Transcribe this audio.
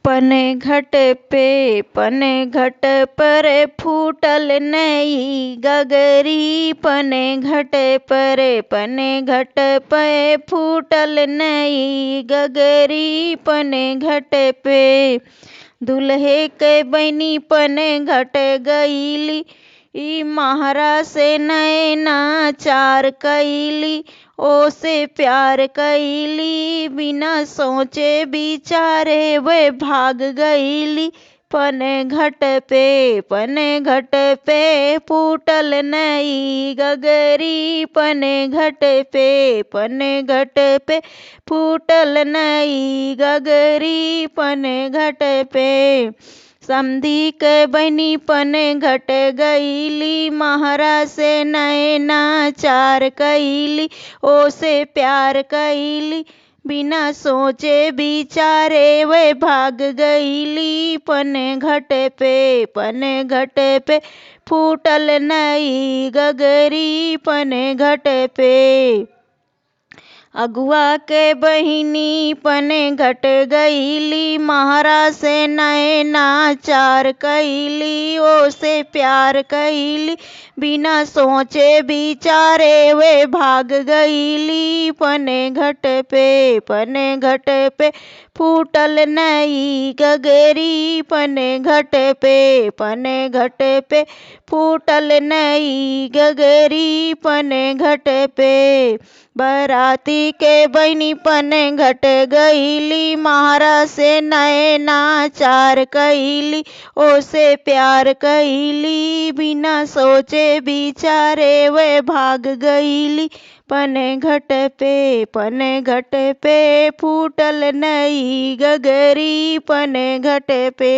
पने घट पे पने घट पर फूटल नई गगरी। पने घट पर पने घट पे फूटल नई गगरी। पने घट पे दुल्हे के बनी पने घट गईली। महारा से नैना चार कैली। ओ से प्यार कैली बिना सोचे बिचारे वे भाग गईली। पने घट पे फूटल नई गगरी। पने घट पे फूटल नई गगरी। पने घट पे समधी के बनी पने घट गईली। महारा से नैना चार कैली। ओ से प्यार कैली बिना सोचे बिचारे वे भाग गईली। पने घट पे फूटल नई गगरी। पने घट पे अगुआ के बहिनी पने घट गईली। महारा से नैना चार कैली। ओ से प्यार कैली बिना सोचे बिचारे वे भाग गईली। पने घट पे फूटल नई गगरी। पने घट पे फूटल नई गगरी। पने घट पे बराती के बनी पने घट गईली। महारा से नैना चार कैली। ओ से प्यार कैली बिना सोचे बिचारे वे भाग गईली। पने घट पे फूटल नई गगरी। पने घट पे।